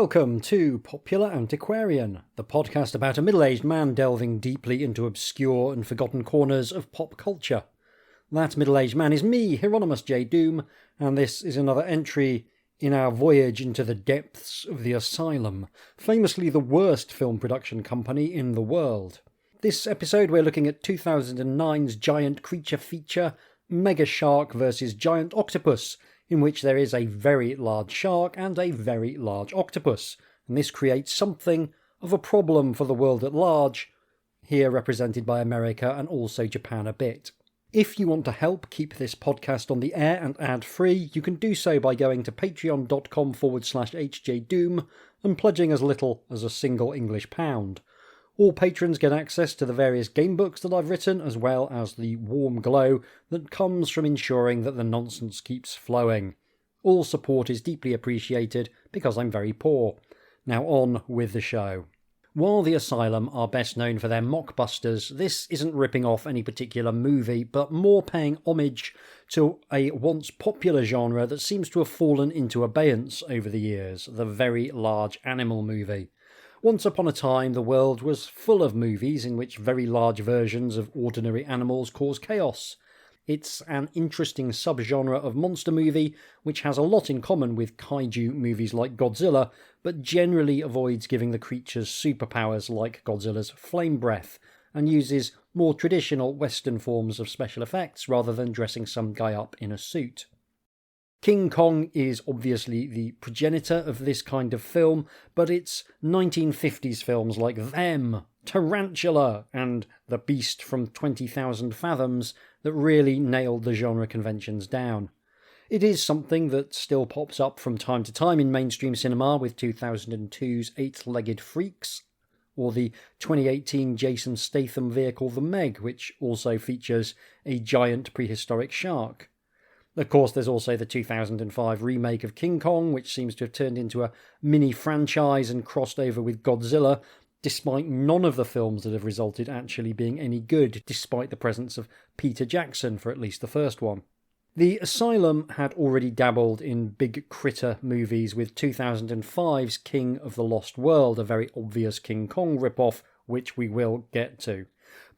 Welcome to Popular Antiquarian, the podcast about a middle-aged man delving deeply into obscure and forgotten corners of pop culture. That middle-aged man is me, Hieronymus HJDoom, and this is another entry in our voyage into the depths of the Asylum, famously the worst film production company in the world. This episode we're looking at 2009's giant creature feature, Mega Shark vs Giant Octopus, in which there is a very large shark and a very large octopus, and this creates something of a problem for the world at large, here represented by America and also Japan a bit. If you want to help keep this podcast on the air and ad-free, you can do so by going to patreon.com/HJDoom and pledging as little as a single English pound. All patrons get access to the various gamebooks that I've written, as well as the warm glow that comes from ensuring that the nonsense keeps flowing. All support is deeply appreciated because I'm very poor. Now on with the show. While the Asylum are best known for their mockbusters, this isn't ripping off any particular movie, but more paying homage to a once popular genre that seems to have fallen into abeyance over the years, the very large animal movie. Once upon a time, the world was full of movies in which very large versions of ordinary animals cause chaos. It's an interesting subgenre of monster movie which has a lot in common with kaiju movies like Godzilla, but generally avoids giving the creatures superpowers like Godzilla's flame breath, and uses more traditional Western forms of special effects rather than dressing some guy up in a suit. King Kong is obviously the progenitor of this kind of film, but it's 1950s films like Them, Tarantula, and The Beast from 20,000 Fathoms that really nailed the genre conventions down. It is something that still pops up from time to time in mainstream cinema, with 2002's Eight-Legged Freaks, or the 2018 Jason Statham vehicle The Meg, which also features a giant prehistoric shark. Of course, there's also the 2005 remake of King Kong, which seems to have turned into a mini-franchise and crossed over with Godzilla, despite none of the films that have resulted actually being any good, despite the presence of Peter Jackson for at least the first one. The Asylum had already dabbled in big critter movies, with 2005's King of the Lost World, a very obvious King Kong ripoff, which we will get to.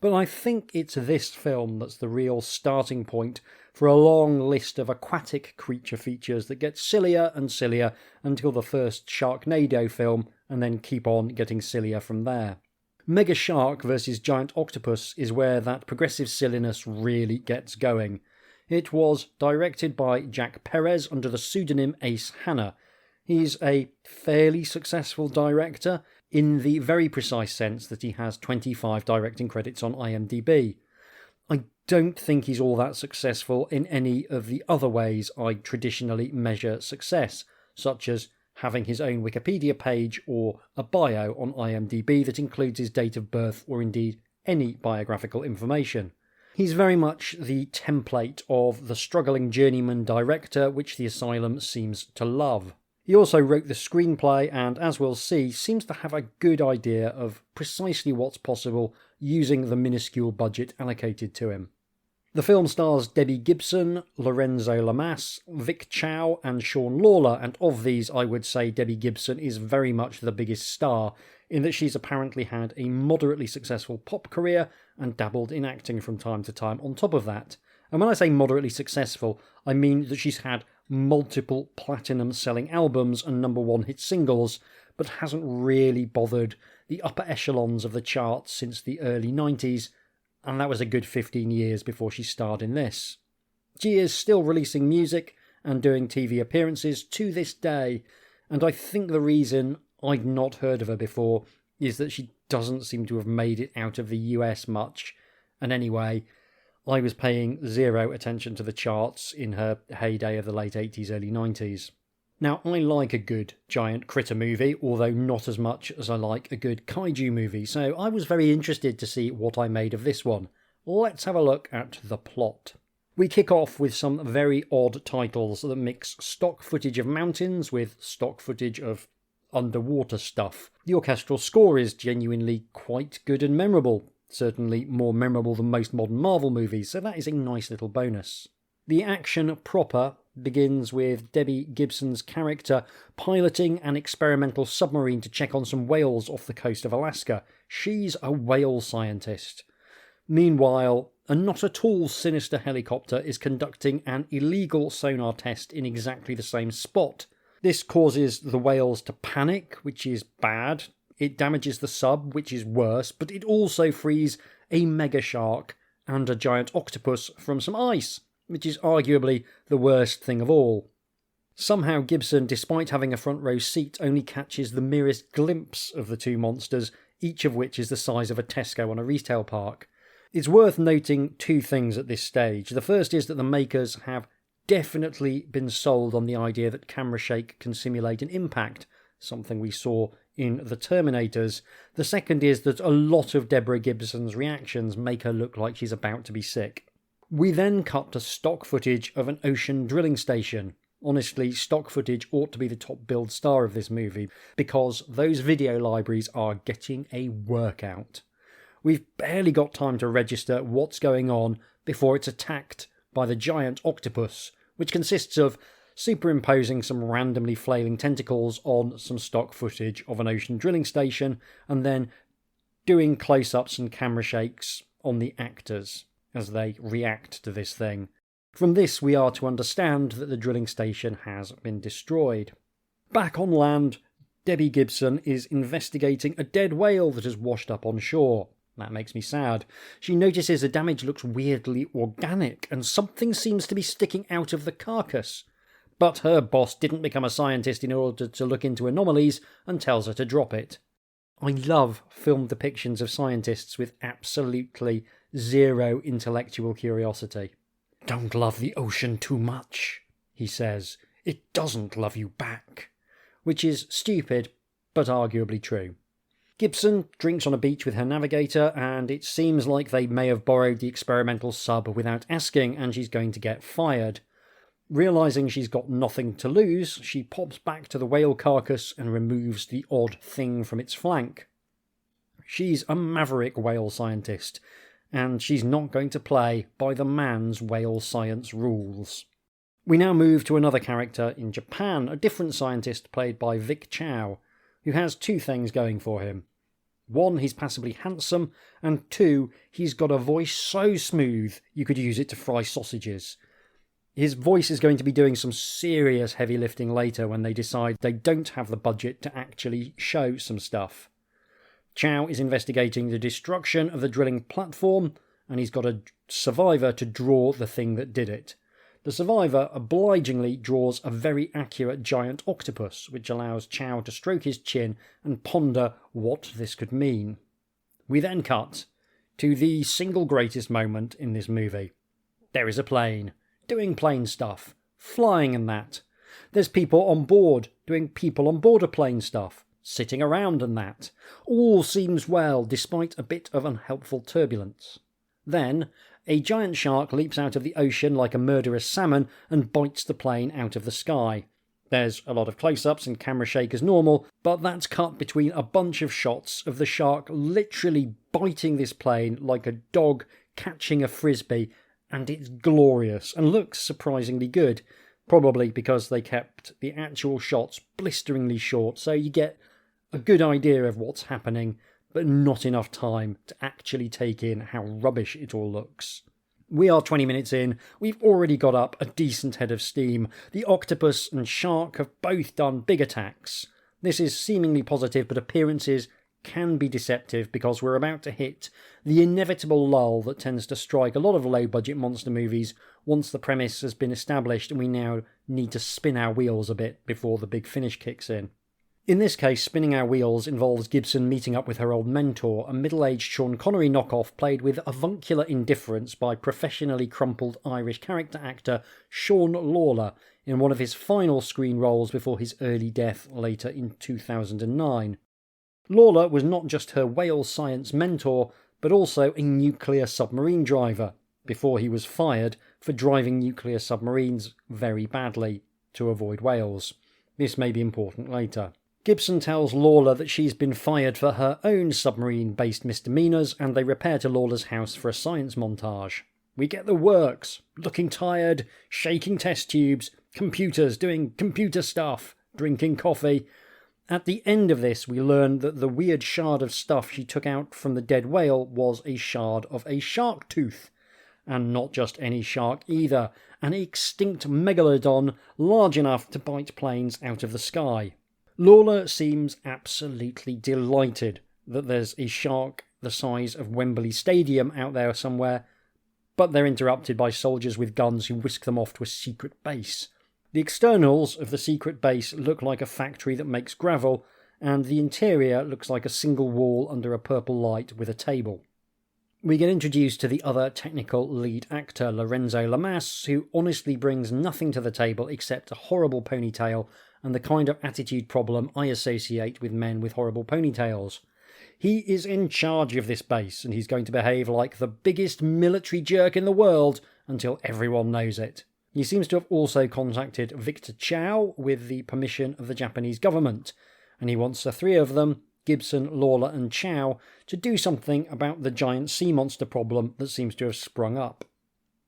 But I think it's this film that's the real starting point for a long list of aquatic creature features that get sillier and sillier until the first Sharknado film, and then keep on getting sillier from there. Mega Shark vs Giant Octopus is where that progressive silliness really gets going. It was directed by Jack Perez under the pseudonym Ace Hannah. He's a fairly successful director, in the very precise sense that he has 25 directing credits on IMDb. I don't think he's all that successful in any of the other ways I traditionally measure success, such as having his own Wikipedia page or a bio on IMDb that includes his date of birth or indeed any biographical information. He's very much the template of the struggling journeyman director which the Asylum seems to love. He also wrote the screenplay and, as we'll see, seems to have a good idea of precisely what's possible using the minuscule budget allocated to him. The film stars Debbie Gibson, Lorenzo Lamar, Vic Chao and Sean Lawlor, and of these I would say Debbie Gibson is very much the biggest star, in that she's apparently had a moderately successful pop career and dabbled in acting from time to time on top of that. And when I say moderately successful, I mean that she's had multiple platinum-selling albums and #1 hit singles, but hasn't really bothered the upper echelons of the charts since the early 90s, and that was a good 15 years before she starred in this. She is still releasing music and doing TV appearances to this day, and I think the reason I'd not heard of her before is that she doesn't seem to have made it out of the US much, and anyway, I was paying zero attention to the charts in her heyday of the late 80s, early 90s. Now, I like a good giant critter movie, although not as much as I like a good kaiju movie, so I was very interested to see what I made of this one. Let's have a look at the plot. We kick off with some very odd titles that mix stock footage of mountains with stock footage of underwater stuff. The orchestral score is genuinely quite good and memorable. Certainly more memorable than most modern Marvel movies, so that is a nice little bonus. The action proper begins with Debbie Gibson's character piloting an experimental submarine to check on some whales off the coast of Alaska. She's a whale scientist. Meanwhile, a not at all sinister helicopter is conducting an illegal sonar test in exactly the same spot. This causes the whales to panic, which is bad. It damages the sub, which is worse, but it also frees a mega shark and a giant octopus from some ice, which is arguably the worst thing of all. Somehow Gibson, despite having a front row seat, only catches the merest glimpse of the two monsters, each of which is the size of a Tesco on a retail park. It's worth noting two things at this stage. The first is that the makers have definitely been sold on the idea that camera shake can simulate an impact, something we saw in The Terminators. The second is that a lot of Deborah Gibson's reactions make her look like she's about to be sick. We then cut to stock footage of an ocean drilling station. Honestly, stock footage ought to be the top billed star of this movie, because those video libraries are getting a workout. We've barely got time to register what's going on before it's attacked by the giant octopus, which consists of superimposing some randomly flailing tentacles on some stock footage of an ocean drilling station, and then doing close-ups and camera shakes on the actors as they react to this thing. From this, we are to understand that the drilling station has been destroyed. Back on land, Debbie Gibson is investigating a dead whale that has washed up on shore. That makes me sad. She notices the damage looks weirdly organic, and something seems to be sticking out of the carcass. But her boss didn't become a scientist in order to look into anomalies, and tells her to drop it. I love film depictions of scientists with absolutely zero intellectual curiosity. "Don't love the ocean too much," he says. "It doesn't love you back." Which is stupid, but arguably true. Gibson drinks on a beach with her navigator, and it seems like they may have borrowed the experimental sub without asking, and she's going to get fired. Realising she's got nothing to lose, she pops back to the whale carcass and removes the odd thing from its flank. She's a maverick whale scientist, and she's not going to play by the man's whale science rules. We now move to another character in Japan, a different scientist played by Vic Chao, who has two things going for him. One, he's passably handsome, and two, he's got a voice so smooth you could use it to fry sausages. His voice is going to be doing some serious heavy lifting later when they decide they don't have the budget to actually show some stuff. Chao is investigating the destruction of the drilling platform, and he's got a survivor to draw the thing that did it. The survivor obligingly draws a very accurate giant octopus, which allows Chao to stroke his chin and ponder what this could mean. We then cut to the single greatest moment in this movie. There is a plane, doing plane stuff, flying and that. There's people on board, doing people on board a plane stuff, sitting around and that. All seems well, despite a bit of unhelpful turbulence. Then, a giant shark leaps out of the ocean like a murderous salmon and bites the plane out of the sky. There's a lot of close-ups and camera shake as normal, but that's cut between a bunch of shots of the shark literally biting this plane like a dog catching a frisbee, and it's glorious and looks surprisingly good, probably because they kept the actual shots blisteringly short, so you get a good idea of what's happening, but not enough time to actually take in how rubbish it all looks. We are 20 minutes in, we've already got up a decent head of steam. The octopus and shark have both done big attacks. This is seemingly positive, but appearances can be deceptive because we're about to hit the inevitable lull that tends to strike a lot of low-budget monster movies once the premise has been established and we now need to spin our wheels a bit before the big finish kicks in. In this case, spinning our wheels involves Gibson meeting up with her old mentor, a middle-aged Sean Connery knockoff played with avuncular indifference by professionally crumpled Irish character actor Sean Lawlor in one of his final screen roles before his early death later in 2009. Lawlor was not just her whale science mentor, but also a nuclear submarine driver, before he was fired for driving nuclear submarines very badly to avoid whales. This may be important later. Gibson tells Lawlor that she's been fired for her own submarine-based misdemeanours, and they repair to Lawlor's house for a science montage. We get the works, looking tired, shaking test tubes, computers doing computer stuff, drinking coffee. At the end of this, we learn that the weird shard of stuff she took out from the dead whale was a shard of a shark tooth. And not just any shark either, an extinct megalodon large enough to bite planes out of the sky. Lawlor seems absolutely delighted that there's a shark the size of Wembley Stadium out there somewhere, but they're interrupted by soldiers with guns who whisk them off to a secret base. The externals of the secret base look like a factory that makes gravel, and the interior looks like a single wall under a purple light with a table. We get introduced to the other technical lead actor, Lorenzo Lamar, who honestly brings nothing to the table except a horrible ponytail and the kind of attitude problem I associate with men with horrible ponytails. He is in charge of this base, and he's going to behave like the biggest military jerk in the world until everyone knows it. He seems to have also contacted Vic Chao with the permission of the Japanese government, and he wants the three of them, Gibson, Lawlor and Chao, to do something about the giant sea monster problem that seems to have sprung up.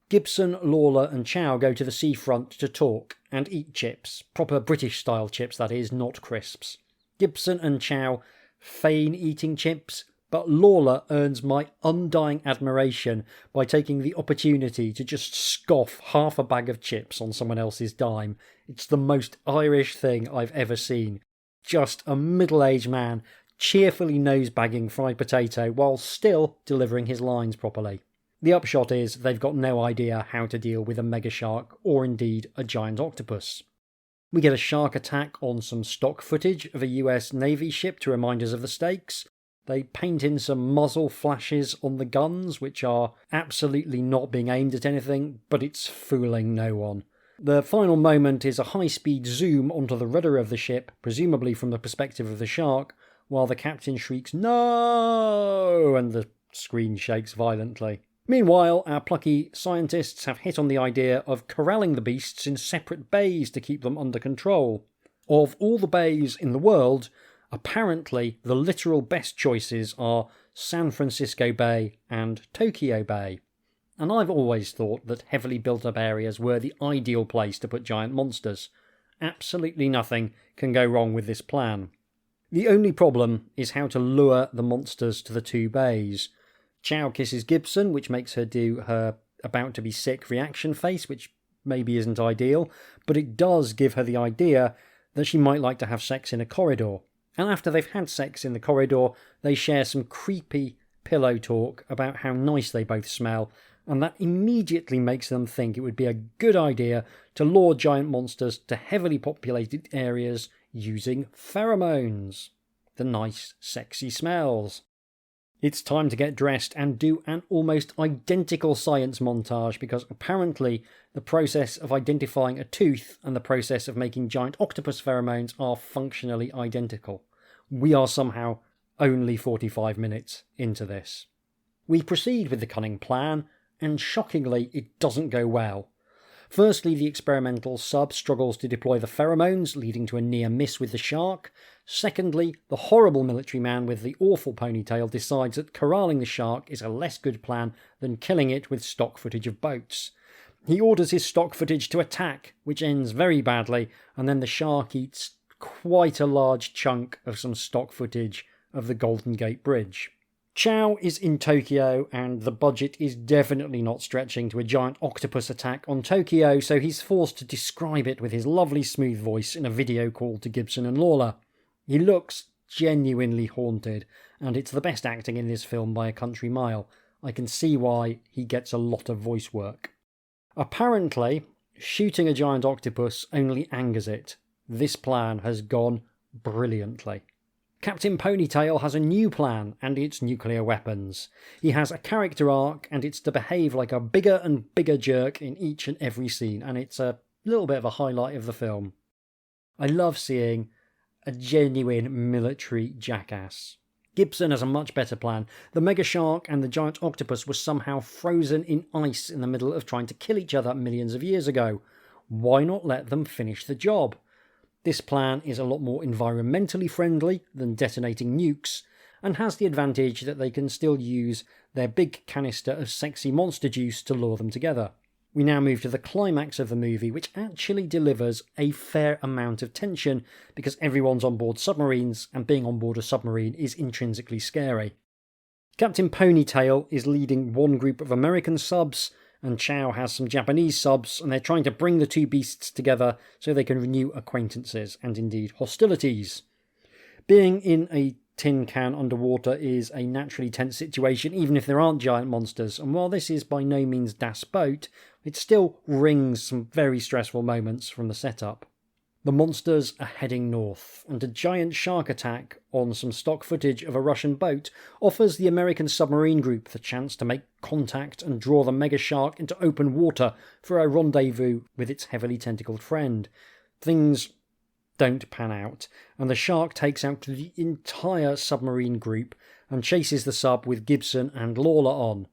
Gibson, Lawlor and Chao go to the seafront to talk and eat chips, proper British-style chips that is, not crisps. Gibson and Chao feign eating chips, but Lawlor earns my undying admiration by taking the opportunity to just scoff half a bag of chips on someone else's dime. It's the most Irish thing I've ever seen. Just a middle-aged man cheerfully nose-bagging fried potato while still delivering his lines properly. The upshot is they've got no idea how to deal with a mega shark or indeed a giant octopus. We get a shark attack on some stock footage of a US Navy ship to remind us of the stakes. They paint in some muzzle flashes on the guns, which are absolutely not being aimed at anything, but it's fooling no one. The final moment is a high-speed zoom onto the rudder of the ship, presumably from the perspective of the shark, while the captain shrieks, "No!" and the screen shakes violently. Meanwhile, our plucky scientists have hit on the idea of corralling the beasts in separate bays to keep them under control. Of all the bays in the world, apparently the literal best choices are San Francisco Bay and Tokyo Bay. And I've always thought that heavily built up areas were the ideal place to put giant monsters. Absolutely nothing can go wrong with this plan. The only problem is how to lure the monsters to the two bays. Chao kisses Gibson, which makes her do her about-to-be-sick reaction face, which maybe isn't ideal, but it does give her the idea that she might like to have sex in a corridor. And after they've had sex in the corridor, they share some creepy pillow talk about how nice they both smell, and that immediately makes them think it would be a good idea to lure giant monsters to heavily populated areas using pheromones. The nice, sexy smells. It's time to get dressed and do an almost identical science montage, because apparently the process of identifying a tooth and the process of making giant octopus pheromones are functionally identical. We are somehow only 45 minutes into this. We proceed with the cunning plan, and shockingly it doesn't go well. Firstly, the experimental sub struggles to deploy the pheromones, leading to a near miss with the shark. Secondly, the horrible military man with the awful ponytail decides that corralling the shark is a less good plan than killing it with stock footage of boats. He orders his stock footage to attack, which ends very badly, and then the shark eats quite a large chunk of some stock footage of the Golden Gate Bridge. Chao is in Tokyo, and the budget is definitely not stretching to a giant octopus attack on Tokyo, so he's forced to describe it with his lovely smooth voice in a video call to Gibson and Lawlor. He looks genuinely haunted, and it's the best acting in this film by a country mile. I can see why he gets a lot of voice work. Apparently, shooting a giant octopus only angers it. This plan has gone brilliantly. Captain Ponytail has a new plan, and it's nuclear weapons. He has a character arc, and it's to behave like a bigger and bigger jerk in each and every scene, and it's a little bit of a highlight of the film. I love seeing a genuine military jackass. Gibson has a much better plan. The mega shark and the giant octopus were somehow frozen in ice in the middle of trying to kill each other millions of years ago. Why not let them finish the job? This plan is a lot more environmentally friendly than detonating nukes, and has the advantage that they can still use their big canister of sexy monster juice to lure them together. We now move to the climax of the movie, which actually delivers a fair amount of tension because everyone's on board submarines, and being on board a submarine is intrinsically scary. Captain Ponytail is leading one group of American subs, and Chao has some Japanese subs, and they're trying to bring the two beasts together so they can renew acquaintances and indeed hostilities. Being in a tin can underwater is a naturally tense situation, even if there aren't giant monsters, and while this is by no means Das Boat, it still rings some very stressful moments from the setup. The monsters are heading north, and a giant shark attack on some stock footage of a Russian boat offers the American submarine group the chance to make contact and draw the mega shark into open water for a rendezvous with its heavily tentacled friend. Things don't pan out, and the shark takes out the entire submarine group and chases the sub with Gibson and Lawlor on.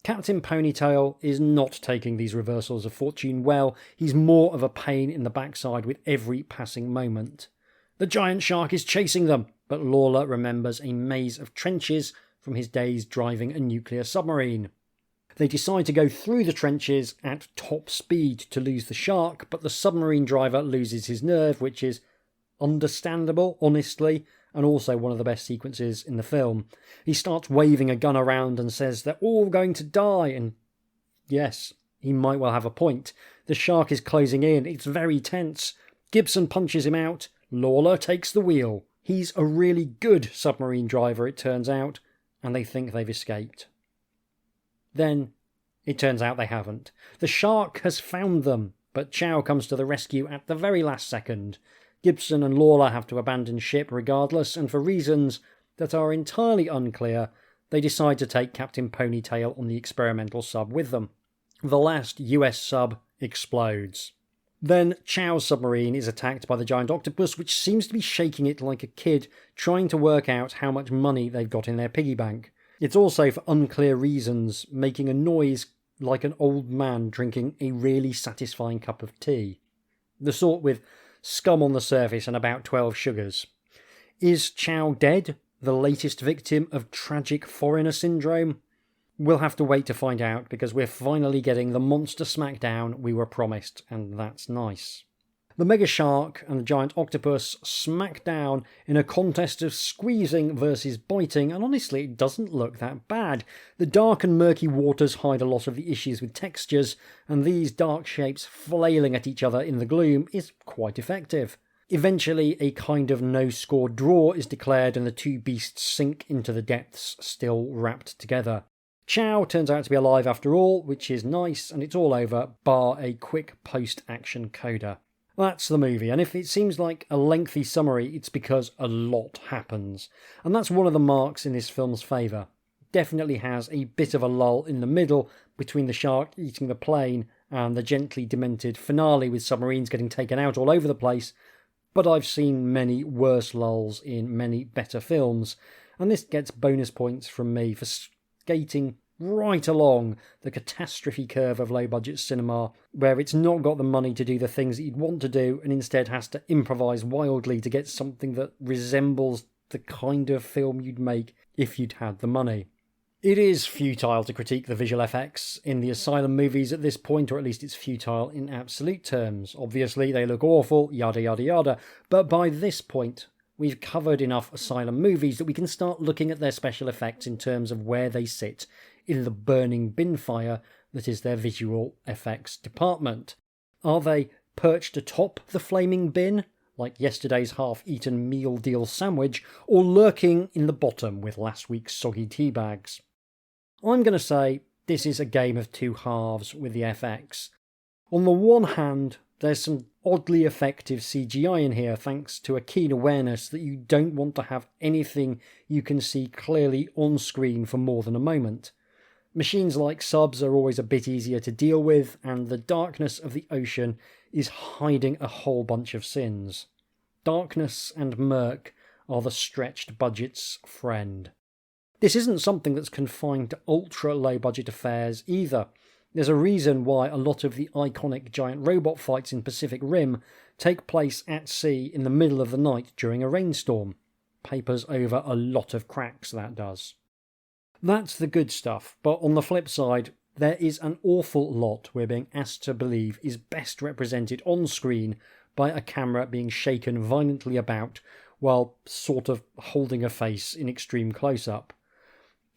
Captain Ponytail is not taking these reversals of fortune well. He's more of a pain in the backside with every passing moment. The giant shark is chasing them, but Lawlor remembers a maze of trenches from his days driving a nuclear submarine. They decide to go through the trenches at top speed to lose the shark, but the submarine driver loses his nerve, which is understandable, honestly, and also one of the best sequences in the film. He starts waving a gun around and says they're all going to die, and yes, he might well have a point. The shark is closing in, it's very tense. Gibson punches him out, Lawlor takes the wheel. He's a really good submarine driver, it turns out, and they think they've escaped. Then, it turns out they haven't. The shark has found them, but Chao comes to the rescue at the very last second. Gibson and Lawlor have to abandon ship regardless, and for reasons that are entirely unclear, they decide to take Captain Ponytail on the experimental sub with them. The last US sub explodes. Then Chao's submarine is attacked by the giant octopus, which seems to be shaking it like a kid trying to work out how much money they've got in their piggy bank. It's also, for unclear reasons, making a noise like an old man drinking a really satisfying cup of tea. The sort with scum on the surface and about 12 sugars. Is Chao dead, the latest victim of tragic foreigner syndrome? We'll have to wait to find out, because we're finally getting the monster smackdown we were promised, and that's nice. The mega shark and the giant octopus smack down in a contest of squeezing versus biting, and honestly it doesn't look that bad. The dark and murky waters hide a lot of the issues with textures, and these dark shapes flailing at each other in the gloom is quite effective. Eventually a kind of no-score draw is declared, and the two beasts sink into the depths, still wrapped together. Chao turns out to be alive after all, which is nice, and it's all over, bar a quick post-action coda. That's the movie, and if it seems like a lengthy summary, it's because a lot happens. And that's one of the marks in this film's favour. It definitely has a bit of a lull in the middle between the shark eating the plane and the gently demented finale with submarines getting taken out all over the place, but I've seen many worse lulls in many better films, and this gets bonus points from me for skating right along the catastrophe curve of low-budget cinema, where it's not got the money to do the things that you'd want to do and instead has to improvise wildly to get something that resembles the kind of film you'd make if you'd had the money. It is futile to critique the visual effects in the Asylum movies at this point, or at least it's futile in absolute terms. Obviously, they look awful, yada yada yada, but by this point, we've covered enough Asylum movies that we can start looking at their special effects in terms of where they sit in the burning bin fire that is their visual effects department. Are they perched atop the flaming bin, like yesterday's half-eaten meal deal sandwich, or lurking in the bottom with last week's soggy tea bags? I'm going to say this is a game of two halves with the FX. On the one hand, there's some oddly effective CGI in here, thanks to a keen awareness that you don't want to have anything you can see clearly on screen for more than a moment. Machines like subs are always a bit easier to deal with, and the darkness of the ocean is hiding a whole bunch of sins. Darkness and murk are the stretched budget's friend. This isn't something that's confined to ultra-low-budget affairs either. There's a reason why a lot of the iconic giant robot fights in Pacific Rim take place at sea in the middle of the night during a rainstorm. Papers over a lot of cracks, that does. That's the good stuff, but on the flip side, There is an awful lot we're being asked to believe is best represented on screen by a camera being shaken violently about while sort of holding a face in extreme close-up.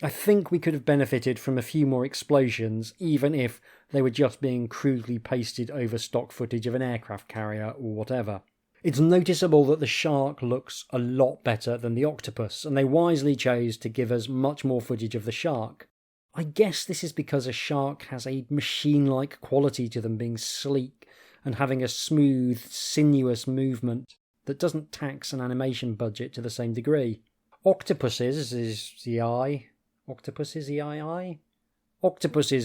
I think we could have benefited from a few more explosions, even if they were just being crudely pasted over stock footage of an aircraft carrier or whatever. It's noticeable that the shark looks a lot better than the octopus, and they wisely chose to give us much more footage of the shark. I guess this is because a shark has a machine-like quality to them, being sleek and having a smooth, sinuous movement that doesn't tax an animation budget to the same degree. Octopuses,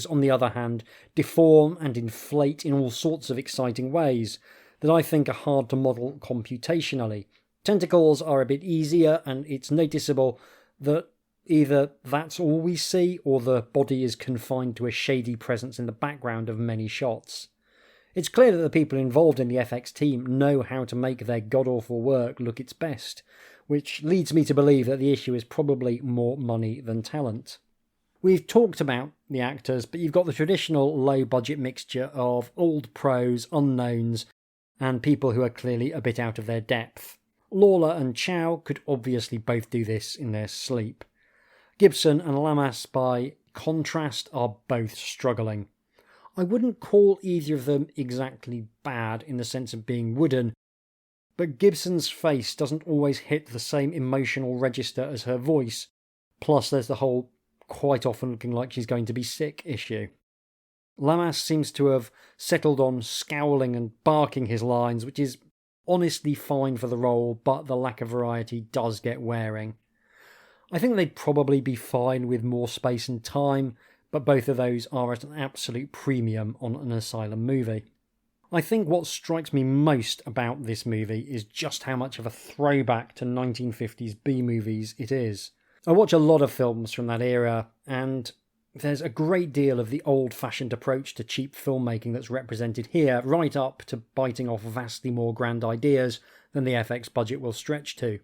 on the other hand, deform and inflate in all sorts of exciting ways that I think are hard to model computationally. Tentacles are a bit easier, and it's noticeable that either that's all we see or the body is confined to a shady presence in the background of many shots. It's clear that the people involved in the FX team know how to make their god-awful work look its best, which leads me to believe that the issue is probably more money than talent. We've talked about the actors, but you've got the traditional low-budget mixture of old pros, unknowns, and people who are clearly a bit out of their depth. Lawlor and Chao could obviously both do this in their sleep. Gibson and Lamar, by contrast, are both struggling. I wouldn't call either of them exactly bad in the sense of being wooden, but Gibson's face doesn't always hit the same emotional register as her voice, plus there's the whole quite often looking like she's going to be sick issue. Lamas seems to have settled on scowling and barking his lines, which is honestly fine for the role, but the lack of variety does get wearing. I think they'd probably be fine with more space and time, but both of those are at an absolute premium on an Asylum movie. I think what strikes me most about this movie is just how much of a throwback to 1950s B-movies it is. I watch a lot of films from that era, and there's a great deal of the old-fashioned approach to cheap filmmaking that's represented here, right up to biting off vastly more grand ideas than the FX budget will stretch to.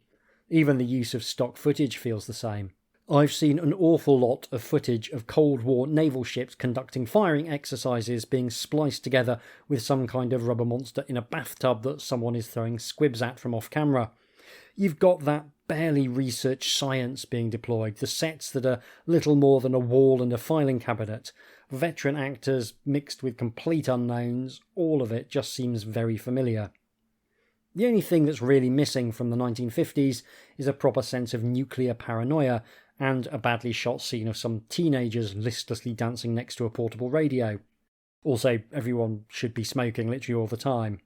Even the use of stock footage feels the same. I've seen an awful lot of footage of Cold War naval ships conducting firing exercises being spliced together with some kind of rubber monster in a bathtub that someone is throwing squibs at from off-camera. You've got that barely researched science being deployed, the sets that are little more than a wall and a filing cabinet, veteran actors mixed with complete unknowns, all of it just seems very familiar. The only thing that's really missing from the 1950s is a proper sense of nuclear paranoia and a badly shot scene of some teenagers listlessly dancing next to a portable radio. Also, everyone should be smoking literally all the time.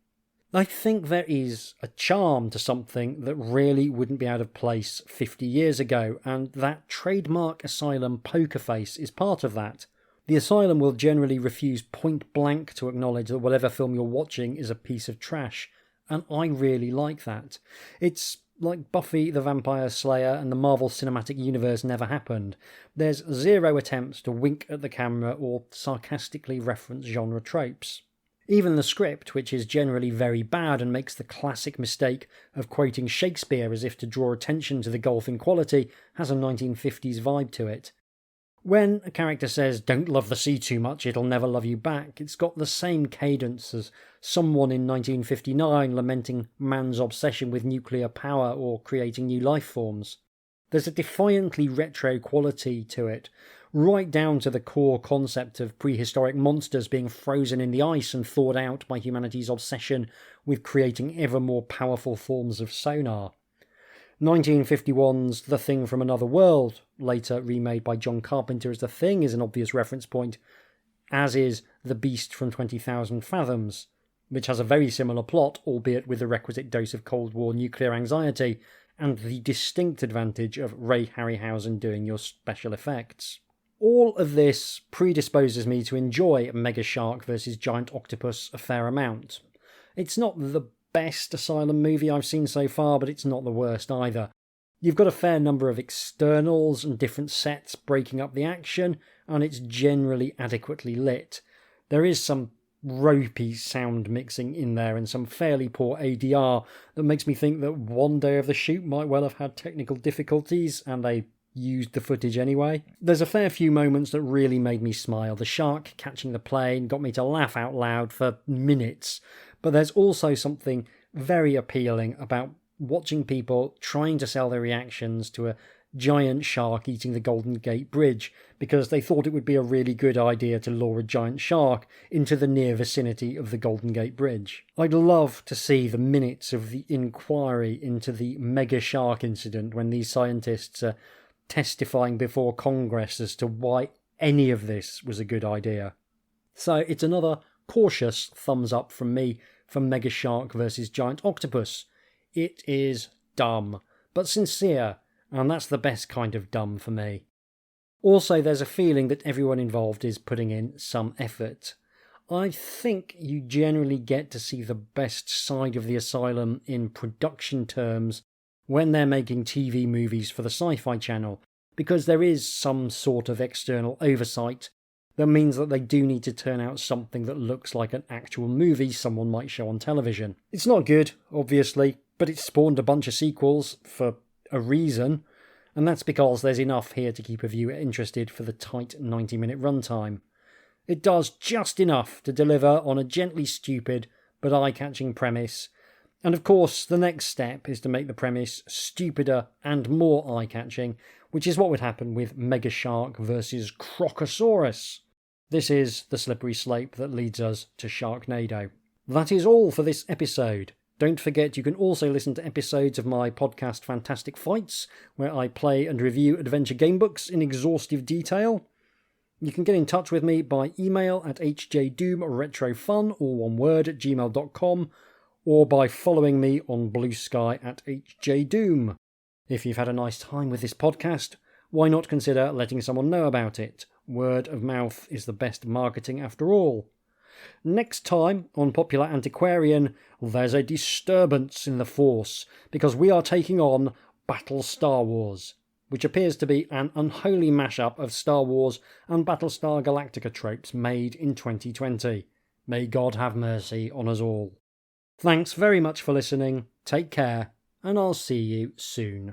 I think there is a charm to something that really wouldn't be out of place 50 years ago, and that trademark Asylum poker face is part of that. The Asylum will generally refuse point blank to acknowledge that whatever film you're watching is a piece of trash, and I really like that. It's like Buffy the Vampire Slayer and the Marvel Cinematic Universe never happened. There's zero attempts to wink at the camera or sarcastically reference genre tropes. Even the script, which is generally very bad and makes the classic mistake of quoting Shakespeare as if to draw attention to the golfing quality, has a 1950s vibe to it. When a character says, "Don't love the sea too much, it'll never love you back," it's got the same cadence as someone in 1959 lamenting man's obsession with nuclear power or creating new life forms. There's a defiantly retro quality to it, right down to the core concept of prehistoric monsters being frozen in the ice and thawed out by humanity's obsession with creating ever more powerful forms of sonar. 1951's The Thing from Another World, later remade by John Carpenter as The Thing, is an obvious reference point, as is The Beast from 20,000 Fathoms, which has a very similar plot, albeit with the requisite dose of Cold War nuclear anxiety, and the distinct advantage of Ray Harryhausen doing your special effects. All of this predisposes me to enjoy Mega Shark vs Giant Octopus a fair amount. It's not the best Asylum movie I've seen so far, but it's not the worst either. You've got a fair number of externals and different sets breaking up the action, and it's generally adequately lit. There is some ropey sound mixing in there and some fairly poor ADR that makes me think that one day of the shoot might well have had technical difficulties and they used the footage anyway. There's a fair few moments that really made me smile. The shark catching the plane got me to laugh out loud for minutes. But there's also something very appealing about watching people trying to sell their reactions to a giant shark eating the Golden Gate Bridge because they thought it would be a really good idea to lure a giant shark into the near vicinity of the Golden Gate Bridge. I'd love to see the minutes of the inquiry into the mega shark incident when these scientists are testifying before Congress as to why any of this was a good idea. So it's another cautious thumbs up from me for Mega Shark vs Giant Octopus. It is dumb, but sincere, and that's the best kind of dumb for me. Also, there's a feeling that everyone involved is putting in some effort. I think you generally get to see the best side of the Asylum in production terms when they're making TV movies for the Sci-Fi Channel, because there is some sort of external oversight that means that they do need to turn out something that looks like an actual movie someone might show on television. It's not good, obviously, but it's spawned a bunch of sequels for a reason, and that's because there's enough here to keep a viewer interested for the tight 90-minute runtime. It does just enough to deliver on a gently stupid but eye-catching premise, and of course the next step is to make the premise stupider and more eye-catching, which is what would happen with Mega Shark vs Crocosaurus. This is the slippery slope that leads us to Sharknado. That is all for this episode. Don't forget you can also listen to episodes of my podcast Fantastic Fights, where I play and review adventure gamebooks in exhaustive detail. You can get in touch with me by email at HJDoomRetroFun, all one word, at gmail.com, or by following me on Blue Sky at HJDoom. If you've had a nice time with this podcast, why not consider letting someone know about it? Word of mouth is the best marketing after all. Next time on Popular Antiquarian, there's a disturbance in the Force, because we are taking on Battle Star Wars, which appears to be an unholy mashup of Star Wars and Battlestar Galactica tropes made in 2020. May God have mercy on us all. Thanks very much for listening, take care, and I'll see you soon.